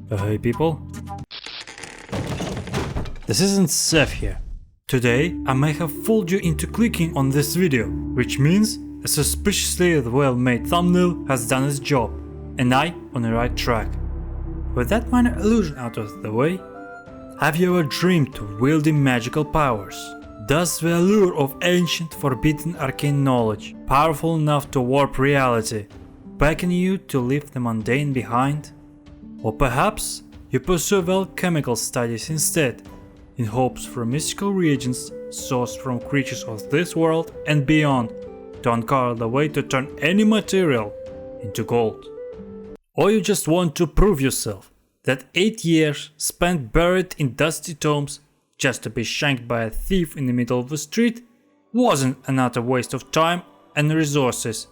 Hey people, this isn't Seth here. Today I may have fooled you into clicking on this video, which means a suspiciously well-made thumbnail has done its job, and I'm on the right track. With that minor illusion out of the way, have you ever dreamed of wielding magical powers? Does the allure of ancient forbidden arcane knowledge, powerful enough to warp reality, beckon you to leave the mundane behind? Or perhaps you pursue alchemical studies instead, in hopes for mystical reagents sourced from creatures of this world and beyond to uncover the way to turn any material into gold. Or you just want to prove yourself that 8 years spent buried in dusty tomes just to be shanked by a thief in the middle of the street wasn't another waste of time and resources.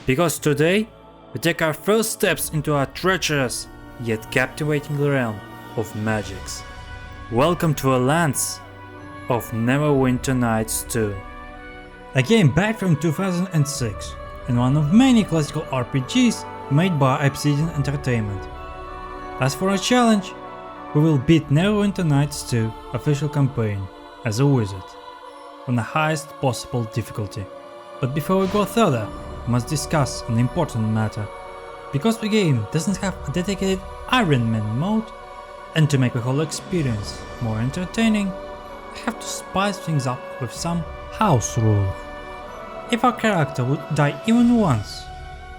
Because today we take our first steps into our treacherous yet captivating realm of magics. Welcome to a lands of Neverwinter Nights 2. A game back from 2006 and one of many classical RPGs made by Obsidian Entertainment. As for a challenge, we will beat Neverwinter Nights 2 official campaign as a wizard on the highest possible difficulty. But before we go further, we must discuss an important matter. Because the game doesn't have a dedicated Iron Man mode, and to make the whole experience more entertaining, I have to spice things up with some house rules. If our character would die even once,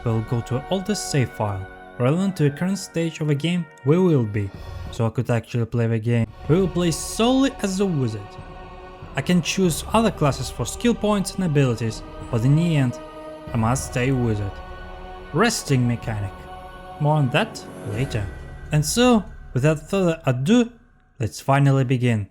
we'll go to an older save file relevant to the current stage of the game we will be, so I could actually play the game. We will play solely as a wizard. I can choose other classes for skill points and abilities, but in the end, I must stay wizard. Resting mechanic. More on that later. And so, without further ado, let's finally begin.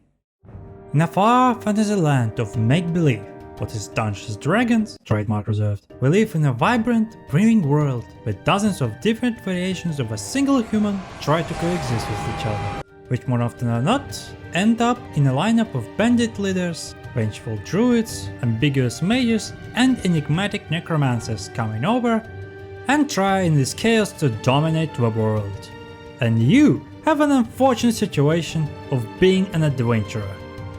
In a far fantasy land of make-believe, what is Dungeons & Dragons, trademark reserved, we live in a vibrant, breathing world where dozens of different variations of a single human try to coexist with each other, which more often than not end up in a lineup of bandit leaders, vengeful druids, ambiguous mages, and enigmatic necromancers coming over and try in this chaos to dominate the world. And you have an unfortunate situation of being an adventurer.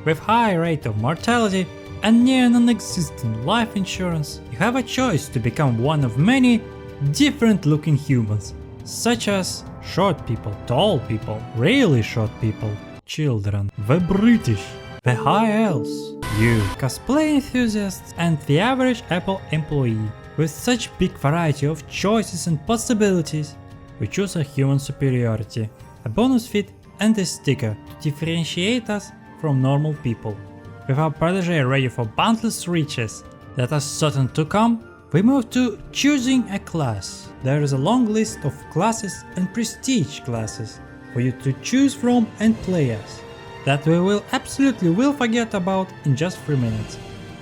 With high rate of mortality and near non-existent life insurance, you have a choice to become one of many different looking humans, such as short people, tall people, really short people, children, the British, the high elves, you, cosplay enthusiasts, and the average Apple employee. With such big variety of choices and possibilities, we choose a human superiority, a bonus feat and a sticker to differentiate us from normal people. With our protege ready for boundless riches that are certain to come, we move to choosing a class. There is a long list of classes and prestige classes for you to choose from and play as, that we will absolutely forget about in just 3 minutes.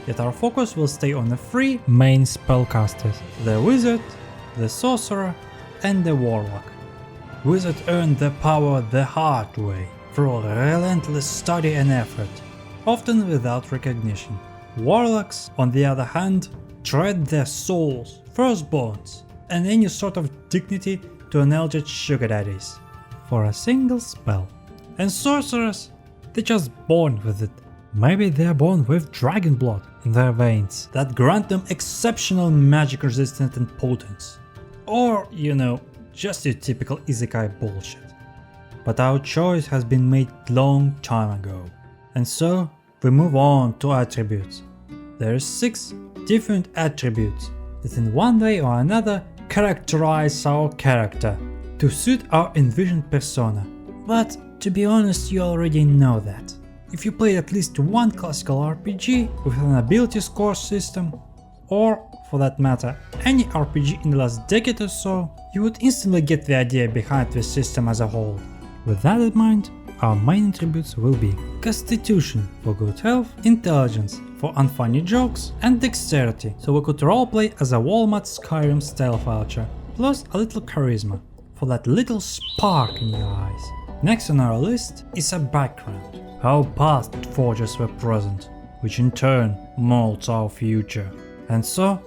Yet our focus will stay on the 3 main spellcasters: the wizard, the sorcerer, and the warlock. Wizard earn their power the hard way, through relentless study and effort, often without recognition. Warlocks, on the other hand, trade their souls, firstborns, and any sort of dignity to an eldritch sugar daddies for a single spell. And sorcerers, they're just born with it. Maybe they're born with dragon blood in their veins that grant them exceptional magic resistance and potence. Or, you know, just your typical isekai bullshit. But our choice has been made long time ago. And so, we move on to attributes. There are 6 different attributes that in one way or another characterize our character to suit our envisioned persona. But to be honest, you already know that. If you played at least one classical RPG with an ability score system, or for that matter, any RPG in the last decade or so, you would instantly get the idea behind the system as a whole. With that in mind, our main attributes will be Constitution for good health, Intelligence for unfunny jokes, and Dexterity, so we could roleplay as a Walmart Skyrim stealth archer, plus a little Charisma for that little spark in your eyes. Next on our list is a background, how past forges were present, which in turn molds our future. And so,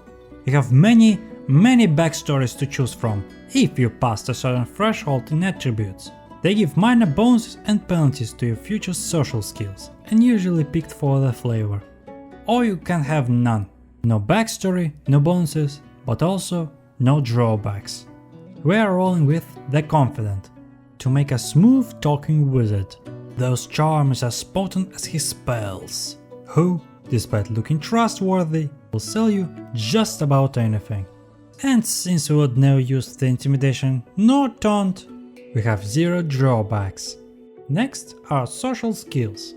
you have many backstories to choose from if you passed a certain threshold in attributes. They give minor bonuses and penalties to your future social skills, and usually picked for the flavor. Or you can have none. No backstory, no bonuses, but also no drawbacks. We are rolling with the Confident, to make a smooth talking wizard. Those charms are as potent as his spells, who, despite looking trustworthy, will sell you just about anything. And since we would never use the intimidation nor taunt, we have 0 drawbacks. Next are social skills.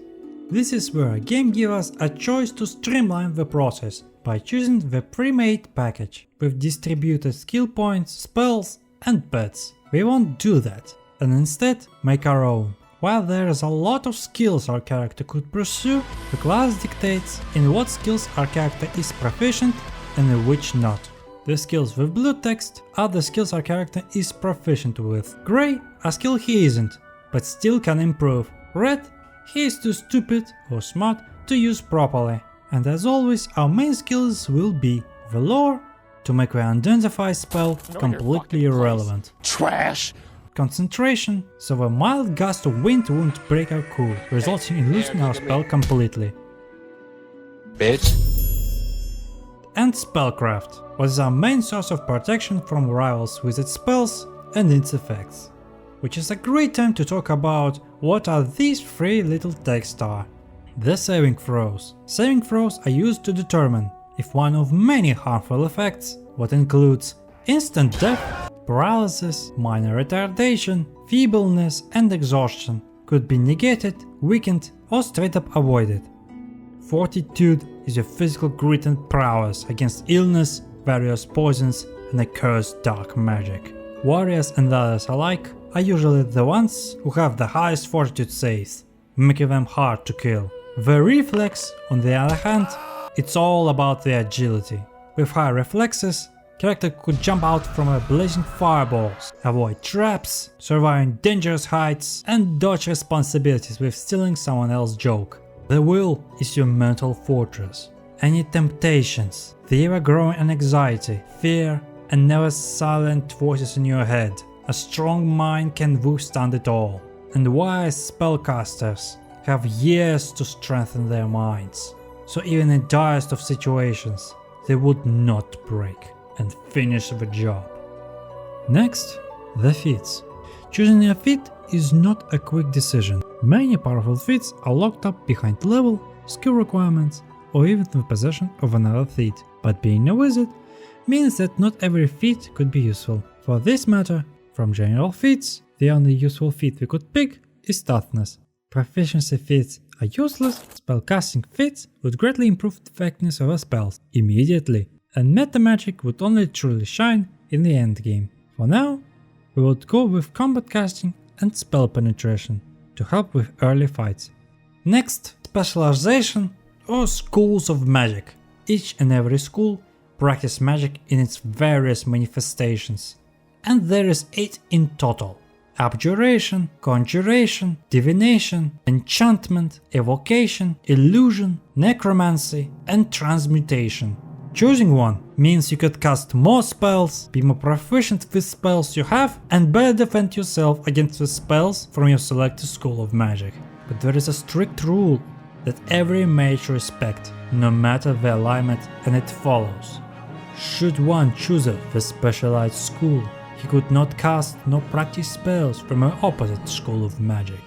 This is where a game gives us a choice to streamline the process by choosing the pre-made package with distributed skill points, spells and pets. We won't do that, and instead make our own. While there is a lot of skills our character could pursue, the class dictates in what skills our character is proficient and in which not. The skills with blue text are the skills our character is proficient with. Grey, a skill he isn't, but still can improve. Red, he is too stupid or smart to use properly. And as always, our main skills will be the lore, to make the unidentified spell completely irrelevant. Trash! Concentration, so the mild gust of wind won't break our cool, resulting in losing our spell completely. Bitch. And Spellcraft, what is our main source of protection from rivals with its spells and its effects. Which is a great time to talk about what are these 3 little texts are. The saving throws. Saving throws are used to determine if one of many harmful effects, what includes instant death, paralysis, minor retardation, feebleness and exhaustion, could be negated, weakened or straight up avoided. Fortitude is your physical grit and prowess against illness, various poisons and a cursed dark magic. Warriors and others alike are usually the ones who have the highest fortitude saves, making them hard to kill. The reflex, on the other hand, it's all about the agility. With high reflexes, character could jump out from a blazing fireballs, avoid traps, survive dangerous heights and dodge responsibilities with stealing someone else's joke. The will is your mental fortress. Any temptations, the ever-growing anxiety, fear and never silent voices in your head. A strong mind can withstand it all, and wise spellcasters have years to strengthen their minds. So even in direst of situations, they would not break and finish the job. Next, the feats. Choosing a feat is not a quick decision. Many powerful feats are locked up behind level, skill requirements, or even the possession of another feat. But being a wizard means that not every feat could be useful. For this matter, from general feats, the only useful feat we could pick is toughness. Proficiency feats are useless, spellcasting feats would greatly improve the effectiveness of our spells immediately, and meta magic would only truly shine in the endgame. For now, we would go with combat casting and spell penetration to help with early fights. Next, specialization or schools of magic. Each and every school practice magic in its various manifestations, and there is 8 in total: abjuration, conjuration, divination, enchantment, evocation, illusion, necromancy and transmutation. Choosing one means you could cast more spells, be more proficient with spells you have, and better defend yourself against the spells from your selected school of magic. But there is a strict rule that every mage respect, no matter the alignment, and it follows: should one choose the specialized school, he could not cast nor practice spells from an opposite school of magic.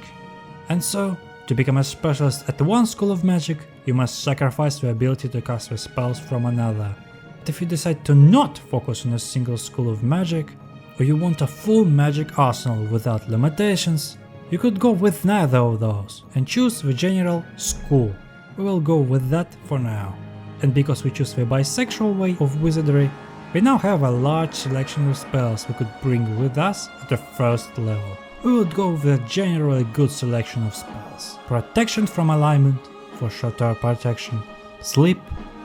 And so, to become a specialist at one school of magic, you must sacrifice the ability to cast the spells from another. But if you decide to not focus on a single school of magic, or you want a full magic arsenal without limitations, you could go with neither of those and choose the general school. We will go with that for now. And because we choose the bisexual way of wizardry, we now have a large selection of spells we could bring with us at the first level. We would go with a generally good selection of spells. Protection from alignment for short-term protection, sleep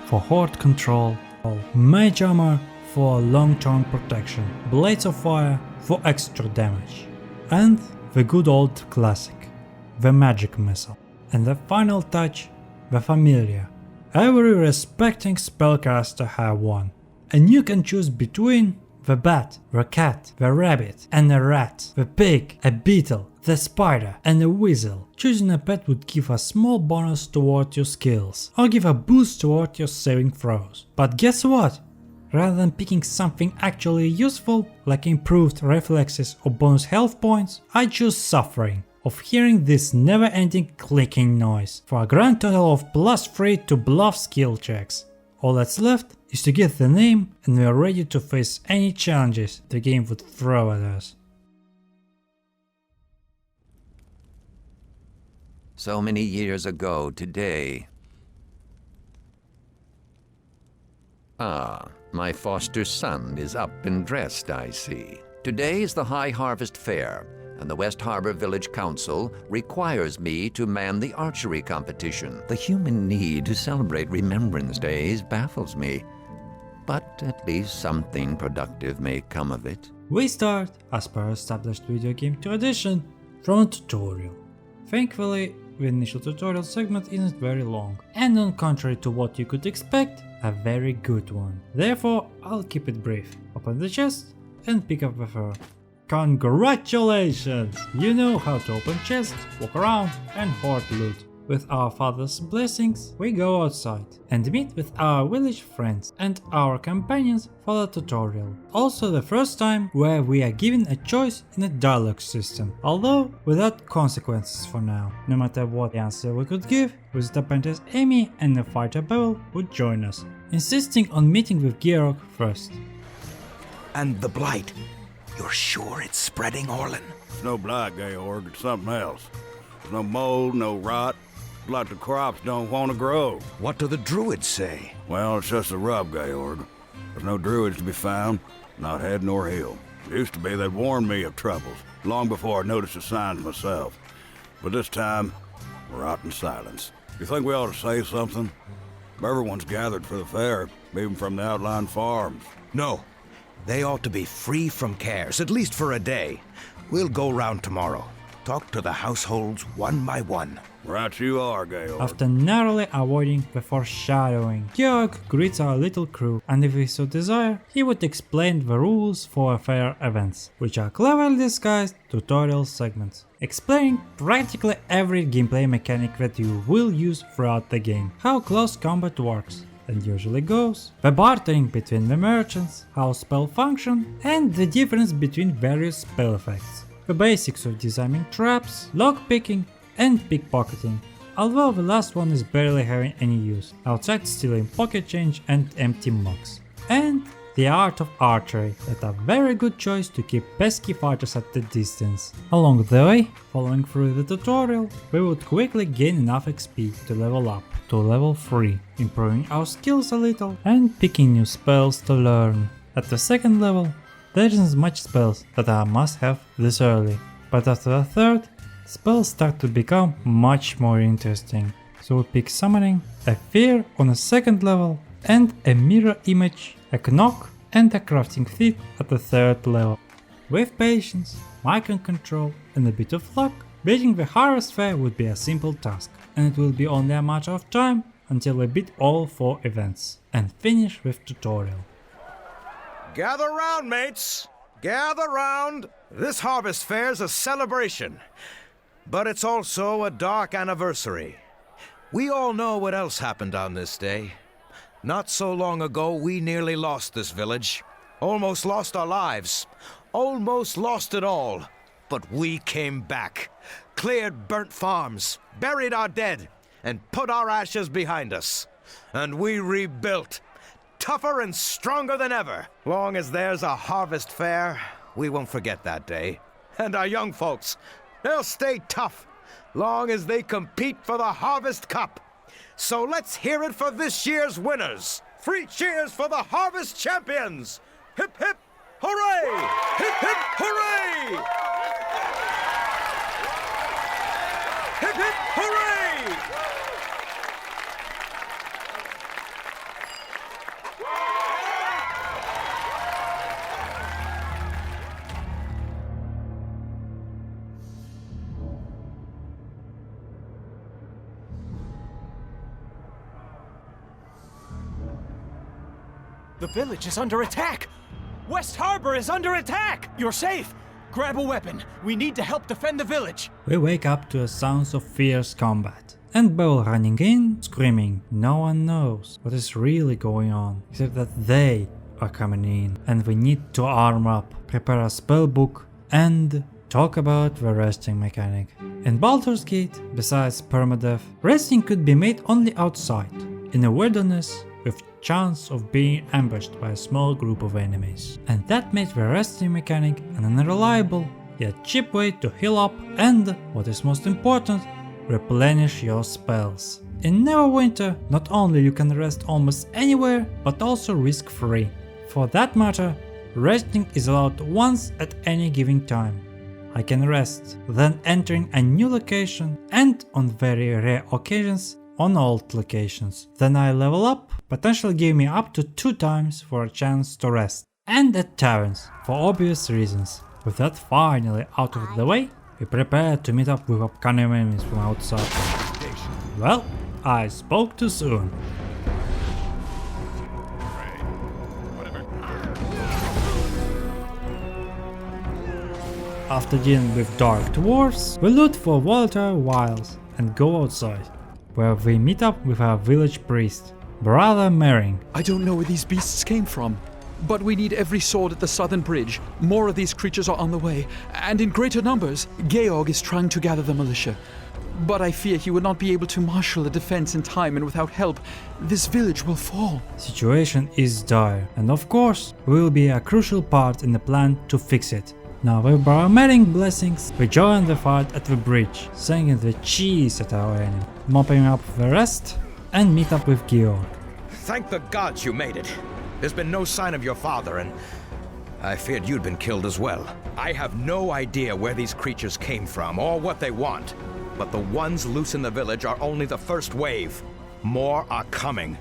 for horde control, mage armor for long-term protection, blades of fire for extra damage, and the good old classic, the magic missile. And the final touch, the familiar. Every respecting spellcaster have one, and you can choose between the bat, the cat, the rabbit and the rat, the pig, a beetle, the spider and a weasel. Choosing a pet would give a small bonus toward your skills, or give a boost toward your saving throws. But guess what? Rather than picking something actually useful, like improved reflexes or bonus health points, I choose suffering, of hearing this never-ending clicking noise, for a grand total of +3 to bluff skill checks. All that's left is to get the name, and we are ready to face any challenges the game would throw at us. So many years ago today. Ah, my foster son is up and dressed, I see. Today is the High Harvest Fair, and the West Harbor Village Council requires me to man the archery competition. The human need to celebrate Remembrance Days baffles me, but at least something productive may come of it. We start, as per established video game tradition, from a tutorial. Thankfully, the initial tutorial segment isn't very long, and on contrary to what you could expect, a very good one. Therefore, I'll keep it brief. Open the chest and pick up the fur. Congratulations! You know how to open chests, walk around and hoard loot. With our father's blessings, we go outside and meet with our village friends and our companions for the tutorial. Also the first time where we are given a choice in a dialogue system, although without consequences for now. No matter what answer we could give, Wizard Apprentice Amy and the fighter Bevel would join us, insisting on meeting with Georg first. And the blight. You're sure it's spreading, Orlin? It's no blight, Georg, it's something else. There's no mold, no rot. It's like the crops don't want to grow. What do the druids say? Well, it's just a rub, Georg. There's no druids to be found, not head nor heel. It used to be they'd warn me of troubles, long before I noticed the signs myself. But this time, we're out in silence. You think we ought to say something? Everyone's gathered for the fair, even from the outlying farms. No. They ought to be free from cares, at least for a day. We'll go round tomorrow. Talk to the households one by one. Right you are, Georg. After narrowly avoiding the foreshadowing, Georg greets our little crew, and if we so desire, he would explain the rules for fair events, which are cleverly disguised tutorial segments, explaining practically every gameplay mechanic that you will use throughout the game, how close combat works and usually goes, the bartering between the merchants, how spell function, and the difference between various spell effects, the basics of disarming traps, lockpicking, and pickpocketing, although the last one is barely having any use, outside stealing pocket change and empty mugs. And the art of archery, that a very good choice to keep pesky fighters at the distance. Along the way, following through the tutorial, we would quickly gain enough XP to level up to level 3, improving our skills a little and picking new spells to learn. At the second level, there isn't much spells that are must have this early, but after the third, spells start to become much more interesting. So we pick Summoning, a Fear on a second level, and a Mirror Image, a Knock, and a Crafting Feat at the third level. With patience, micro-control, and a bit of luck, beating the Harvest Fair would be a simple task, and it will be only a matter of time until we beat all 4 events, and finish with tutorial. Gather round, mates! Gather round! This Harvest Fair's a celebration, but it's also a dark anniversary. We all know what else happened on this day. Not so long ago, we nearly lost this village. Almost lost our lives. Almost lost it all. But we came back. Cleared burnt farms. Buried our dead. And put our ashes behind us. And we rebuilt. Tougher and stronger than ever. Long as there's a harvest fair, we won't forget that day. And our young folks, they'll stay tough. Long as they compete for the Harvest Cup. So let's hear it for this year's winners. 3 cheers for the Harvest Champions. Hip hip hooray! Hip hip hooray! Hip hip hooray! The village is under attack! West Harbor is under attack! You're safe! Grab a weapon. We need to help defend the village. We wake up to the sounds of fierce combat. And Beryl running in, screaming. No one knows what is really going on, except that they are coming in. And we need to arm up, prepare a spell book, and talk about the resting mechanic. In Baldur's Gate, besides permadeath, resting could be made only outside, in a wilderness, with chance of being ambushed by a small group of enemies. And that made the resting mechanic an unreliable, yet cheap way to heal up and, what is most important, replenish your spells. In Neverwinter, not only you can rest almost anywhere, but also risk-free. For that matter, resting is allowed once at any given time. I can rest, then entering a new location, and on very rare occasions, on old locations. Then I level up, potentially give me up to 2 times for a chance to rest. And at taverns, for obvious reasons. With that finally out of the way, we prepare to meet up with upcoming enemies from outside. Well, I spoke too soon. After dealing with dark dwarves, we loot for volatile wiles and go outside, where we meet up with our village priest, Brother Mering. I don't know where these beasts came from, but we need every sword at the southern bridge. More of these creatures are on the way, and in greater numbers. Georg is trying to gather the militia, but I fear he will not be able to marshal a defense in time, and without help, this village will fall. Situation is dire, and of course, we will be a crucial part in the plan to fix it. Now with Barometing blessings, we join the fight at the bridge, singing the cheese at our enemy, mopping up the rest, and meet up with Georg. Thank the gods you made it. There's been no sign of your father, and I feared you'd been killed as well. I have no idea where these creatures came from or what they want, but the ones loose in the village are only the first wave. More are coming.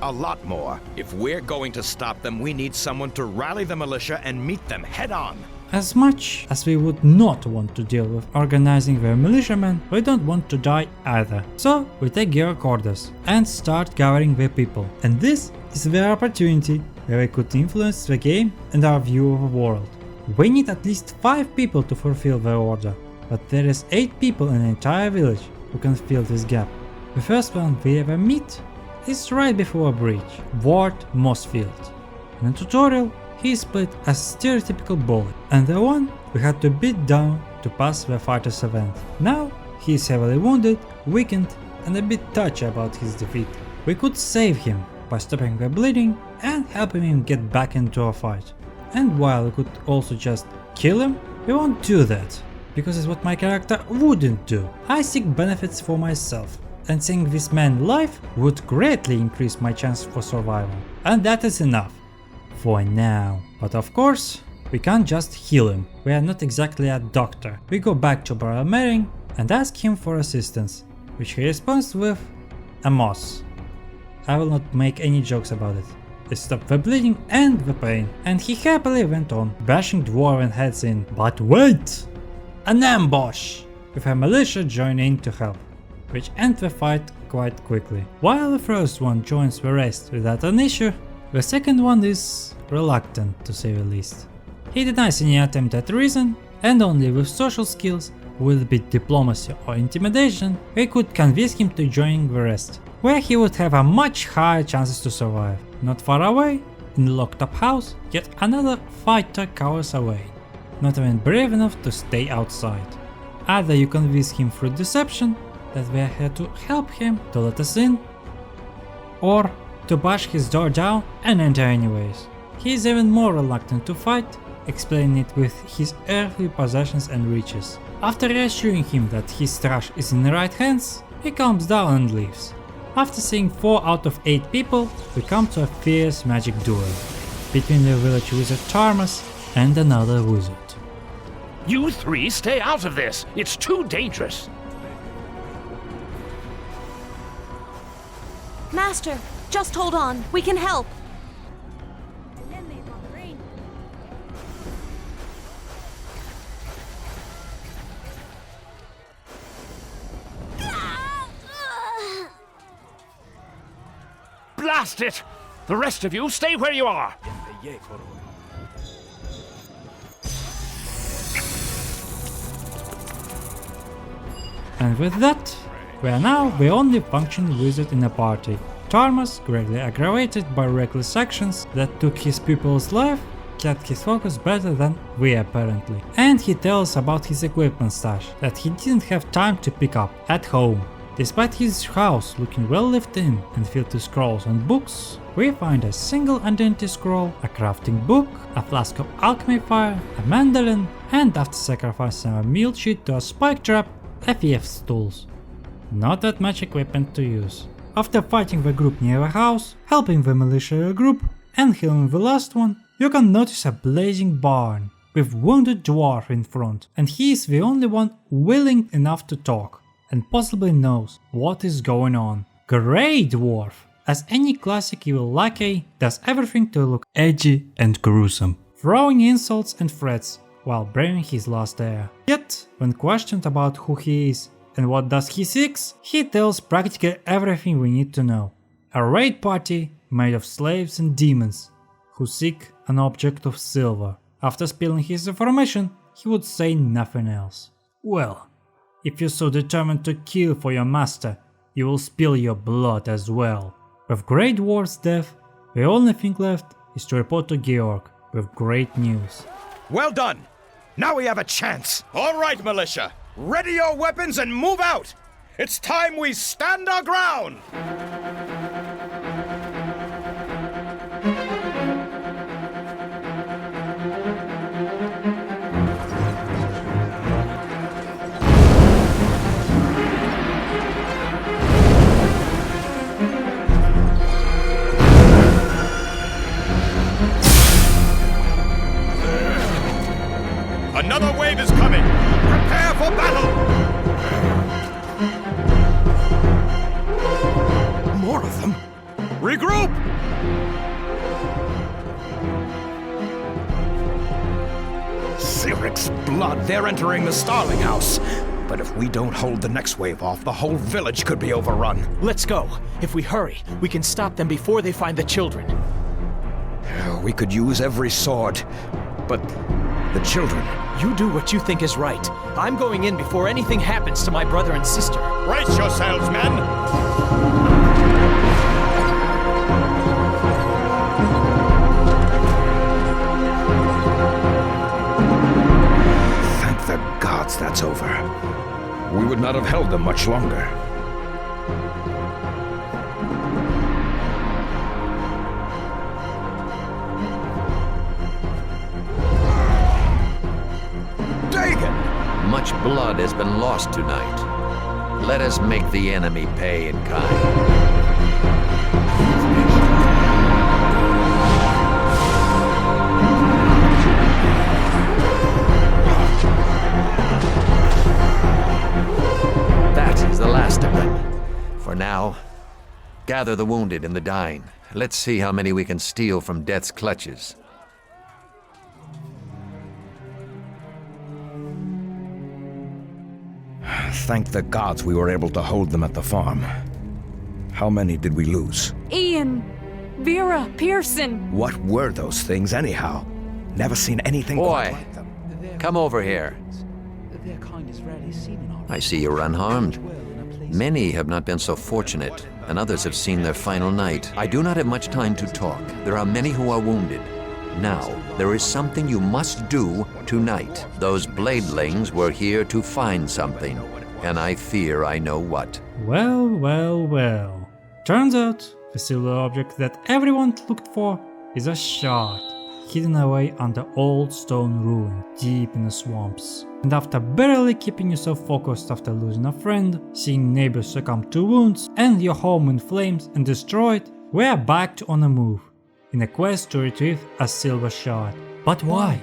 A lot more. If we're going to stop them, we need someone to rally the militia and meet them head on. As much as we would not want to deal with organizing their militiamen, we don't want to die either. So we take Georg orders and start gathering the people. And this is the opportunity where we could influence the game and our view of the world. We need at least 5 people to fulfill the order, but there is 8 people in the entire village who can fill this gap. The first one we ever meet is right before a bridge, Ward Mossfield. In the tutorial, he is played as stereotypical bully, and the one we had to beat down to pass the fighter's event. Now he is heavily wounded, weakened, and a bit touchy about his defeat. We could save him by stopping the bleeding and helping him get back into a fight. And while we could also just kill him, we won't do that, because it's what my character wouldn't do. I seek benefits for myself, and seeing this man alive would greatly increase my chance for survival. And that is enough. For now. But of course, we can't just heal him. We are not exactly a doctor. We go back to Brother Mering and ask him for assistance, which he responds with a moss. I will not make any jokes about it. It stopped the bleeding and the pain, and he happily went on, bashing dwarven heads in. But wait! An ambush! With a militia joining in to help, which ends the fight quite quickly. While the first one joins the rest without an issue, the second one is reluctant, to say the least. He denies any attempt at reason, and only with social skills, with a bit diplomacy or intimidation, we could convince him to join the rest, where he would have a much higher chances to survive. Not far away, in the locked up house, yet another fighter cowers away, not even brave enough to stay outside. Either you convince him through deception that we are here to help him to let us in, or to bash his door down and enter anyways. He is even more reluctant to fight, explaining it with his earthly possessions and riches. After reassuring him that his trash is in the right hands, he calms down and leaves. After seeing 4 out of 8 people, we come to a fierce magic duel between the village wizard Tarmas and another wizard. You 3 stay out of this! It's too dangerous! Master, just hold on. We can help. Blast it! The rest of you stay where you are! And with that, we are now the only functioning wizard in the party. Thomas, greatly aggravated by reckless actions that took his pupil's life, kept his focus better than we apparently. And he tells about his equipment stash that he didn't have time to pick up at home. Despite his house looking well lived in and filled with scrolls and books, we find a single identity scroll, a crafting book, a flask of alchemy fire, a mandolin, and after sacrificing a meal sheet to a spike trap, a thief's tools. Not that much equipment to use. After fighting the group near the house, helping the militia group, and healing the last one, you can notice a blazing barn with wounded dwarf in front, and he is the only one willing enough to talk and possibly knows what is going on. Grey Dwarf, as any classic evil lackey, does everything to look edgy and gruesome, throwing insults and threats while breathing his last air. Yet, when questioned about who he is and what does he seeks, he tells practically everything we need to know. A raid party made of slaves and demons who seek an object of silver. After spilling his information, he would say nothing else. Well, if you're so determined to kill for your master, you will spill your blood as well. With Grey Dwarf's death, the only thing left is to report to Georg with great news. Well done! Now we have a chance! All right, militia! Ready your weapons and move out! It's time we stand our ground! Another wave is coming! Prepare for battle! More of them? Regroup! Cyric's blood, they're entering the Starling House. But if we don't hold the next wave off, the whole village could be overrun. Let's go. If we hurry, we can stop them before they find the children. We could use every sword, but the children... You do what you think is right. I'm going in before anything happens to my brother and sister. Brace yourselves, men! Thank the gods that's over. We would not have held them much longer. Much blood has been lost tonight. Let us make the enemy pay in kind. That is the last of them. For now, gather the wounded and the dying. Let's see how many we can steal from death's clutches. Thank the gods we were able to hold them at the farm. How many did we lose? Ian, Vera, Pearson. What were those things anyhow? Never seen anything quite Boy, like them. come over here. Their kind is rarely seen in our I see you're unharmed. Many have not been so fortunate, and others have seen their final night. I do not have much time to talk. There are many who are wounded. Now, there is something you must do tonight. Those bladelings were here to find something, and I fear I know what. Well, well, well. Turns out, the silver object that everyone looked for is a shard, hidden away under old stone ruin, deep in the swamps. And after barely keeping yourself focused after losing a friend, seeing neighbors succumb to wounds, and your home in flames and destroyed, we are back on the move, in a quest to retrieve a silver shard. But why?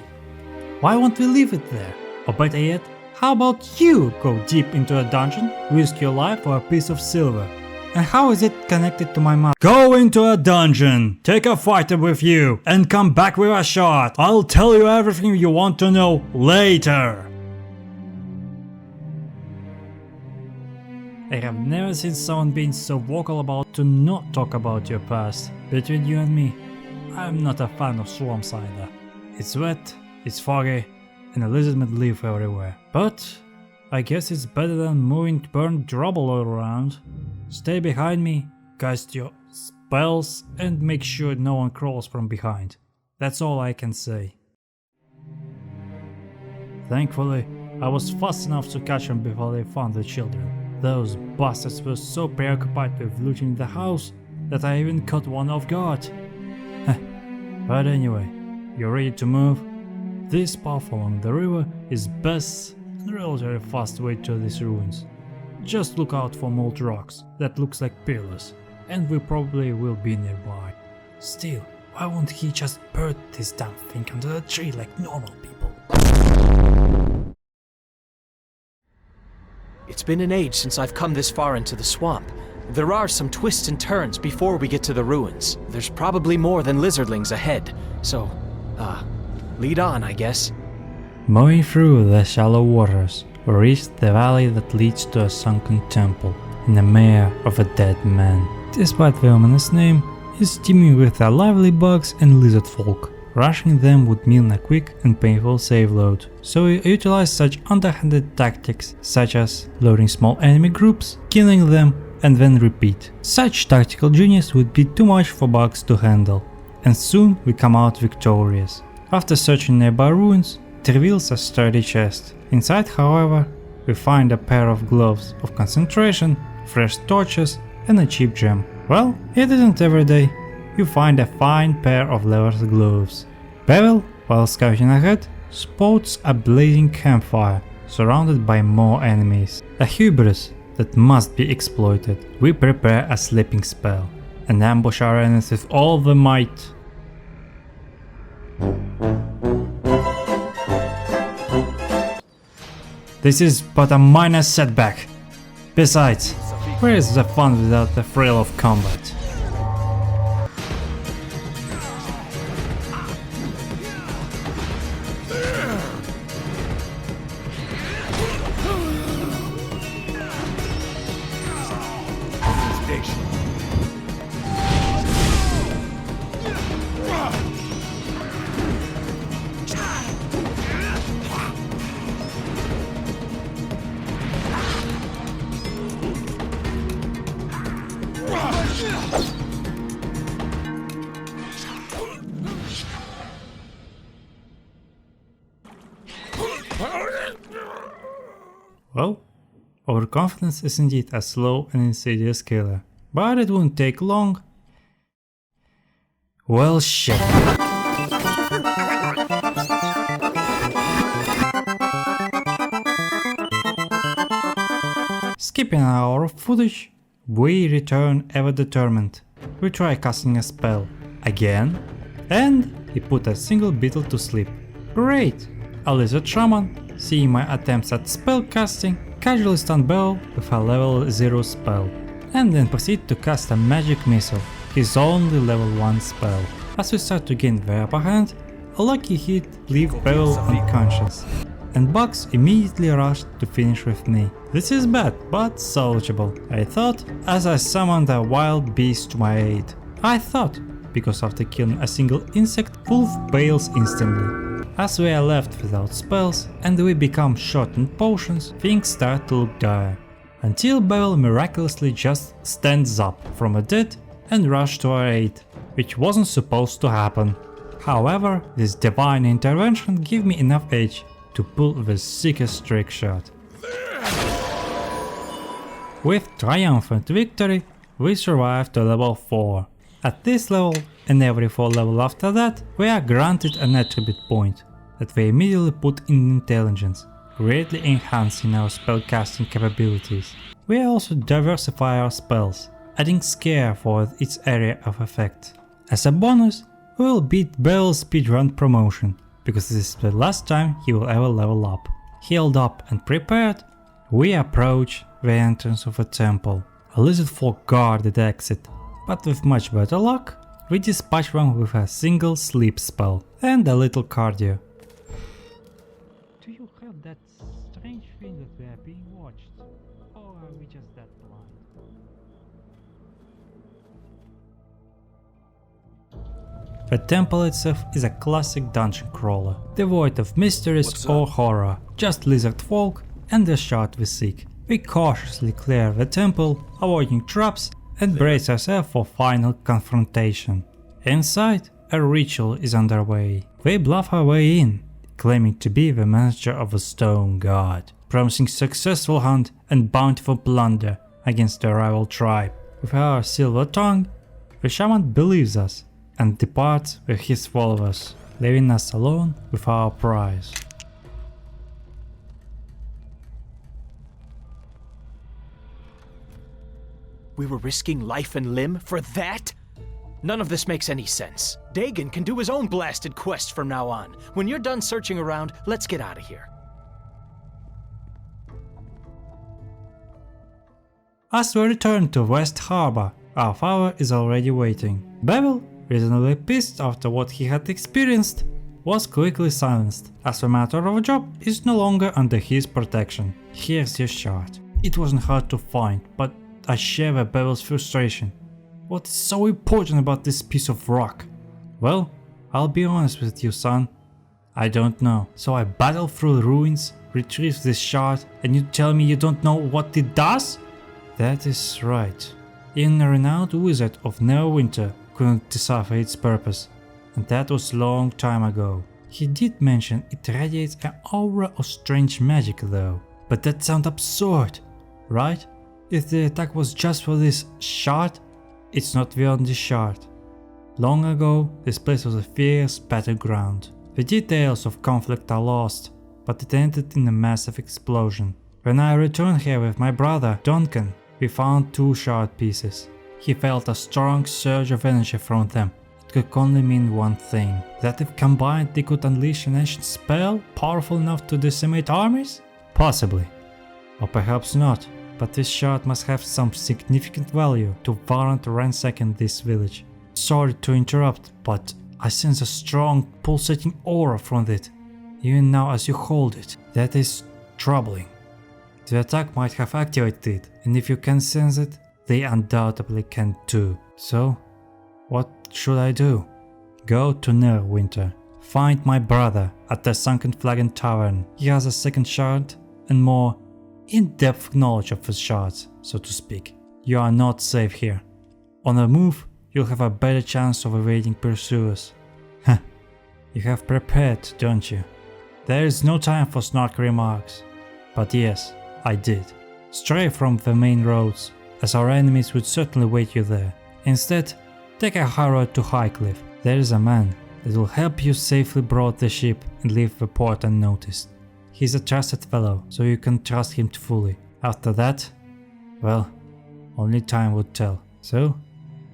Why won't we leave it there? Or better yet, how about you go deep into a dungeon, risk your life for a piece of silver? And how is it connected to my mother? Go into a dungeon, take a fighter with you, and come back with a shard. I'll tell you everything you want to know later. I have never seen someone being so vocal about to not talk about your past. Between you and me, I'm not a fan of swamps either. It's wet, it's foggy, and a lizard live everywhere. But I guess it's better than moving burnt rubble all around. Stay behind me, cast your spells, and make sure no one crawls from behind. That's all I can say. Thankfully, I was fast enough to catch them before they found the children. Those bastards were so preoccupied with looting the house that I even caught one off guard. But anyway, you're ready to move? This path along the river is best and relatively fast way to these ruins. Just look out for mold rocks that looks like pillars, and we probably will be nearby. Still, why won't he just bury this damn thing under the tree like normal people? It's been an age since I've come this far into the swamp. There are some twists and turns before we get to the ruins. There's probably more than lizardlings ahead, so, lead on, I guess. Moving through the shallow waters, we reached the valley that leads to a sunken temple in the mire of a dead man. Despite the ominous name, it's teeming with the lively bugs and lizard folk. Rushing them would mean a quick and painful save load, so we utilize such underhanded tactics such as loading small enemy groups, killing them, and then repeat. Such tactical genius would be too much for bugs to handle, and soon we come out victorious. After searching nearby ruins, it reveals a sturdy chest. Inside, however, we find a pair of gloves of concentration, fresh torches, and a cheap gem. Well, it isn't every day you find a fine pair of leather gloves. Bevel, while scouting ahead, spots a blazing campfire surrounded by more enemies. A hubris that must be exploited. We prepare a sleeping spell and ambush our enemies with all the might. This is but a minor setback. Besides, where is the fun without the thrill of combat? Well, overconfidence is indeed a slow and insidious killer, but it won't take long. Well, shit. Skipping an hour of footage, we return ever determined. We try casting a spell again, and he put a single beetle to sleep. Great! A lizard shaman, seeing my attempts at spell casting, casually stunned Bevel with a level 0 spell, and then proceed to cast a magic missile, his only level 1 spell. As we start to gain the upper hand, a lucky hit leaves Bevel unconscious, and bugs immediately rushed to finish with me. This is bad, but salvageable, I thought, as I summoned a wild beast to my aid. I thought, because after killing a single insect, Wolf bails instantly. As we are left without spells and we become short on potions, things start to look dire. Until Bevel miraculously just stands up from a dead and rushes to our aid, which wasn't supposed to happen. However, this divine intervention gave me enough edge to pull the sickest trick shot. With triumphant victory, we survived to level 4. At this level, and every 4 levels after that, we are granted an attribute point that we immediately put in intelligence, greatly enhancing our spellcasting capabilities. We also diversify our spells, adding scare for its area of effect. As a bonus, we will beat Bevel's speedrun promotion, because this is the last time he will ever level up. Healed up and prepared, we approach the entrance of a temple. A lizard folk guard the exit, but with much better luck, we dispatch them with a single sleep spell and a little cardio. Do you have that strange feeling that we are being watched, or are we just that blind? The temple itself is a classic dungeon crawler, devoid of mysteries or horror, just lizard folk and the shard we seek. We cautiously clear the temple, avoiding traps, and brace ourselves for final confrontation. Inside, a ritual is underway. We bluff our way in, claiming to be the manager of a stone god, promising successful hunt and bountiful plunder against the rival tribe. With our silver tongue, the shaman believes us and departs with his followers, leaving us alone with our prize. We were risking life and limb for that? None of this makes any sense. Dagon can do his own blasted quest from now on. When you're done searching around, let's get out of here. As we return to West Harbor, our father is already waiting. Bevel, reasonably pissed after what he had experienced, was quickly silenced, as the matter of a job is no longer under his protection. Here's your shard. It wasn't hard to find, but I share Bevel's frustration. What is so important about this piece of rock? Well, I'll be honest with you, son. I don't know. So I battle through the ruins, retrieve this shard, and you tell me you don't know what it does? That is right. Even a renowned wizard of Neverwinter couldn't decipher its purpose, and that was a long time ago. He did mention it radiates an aura of strange magic though, but that sounds absurd, right? If the attack was just for this shard, it's not beyond the shard. Long ago, this place was a fierce battleground. The details of conflict are lost, but it ended in a massive explosion. When I returned here with my brother, Duncan, we found 2 shard pieces. He felt a strong surge of energy from them. It could only mean one thing, that if combined they could unleash an ancient spell powerful enough to decimate armies? Possibly. Or perhaps not. But this shard must have some significant value to warrant ransacking this village. Sorry to interrupt, but I sense a strong pulsating aura from it, even now as you hold it. That is troubling. The attack might have activated it, and if you can sense it, they undoubtedly can too. So, what should I do? Go to Neverwinter. Find my brother at the Sunken Flagon Tavern. He has a second shard and more in-depth knowledge of the shards, so to speak. You are not safe here. On the move, you'll have a better chance of evading pursuers. Heh, you have prepared, don't you? There is no time for snarky remarks. But yes, I did. Stray from the main roads, as our enemies would certainly wait you there. Instead, take a high road to Highcliff. There is a man that will help you safely board the ship and leave the port unnoticed. He's a trusted fellow, so you can trust him fully. After that, well, only time would tell. So,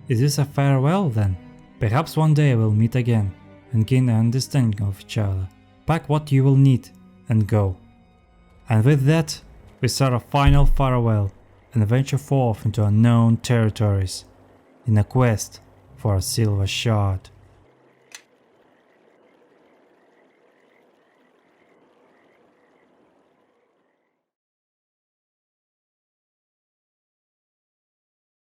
is this a farewell then? Perhaps one day we'll meet again and gain an understanding of each other. Pack what you will need and go. And with that, we start a final farewell and venture forth into unknown territories in a quest for a silver shard.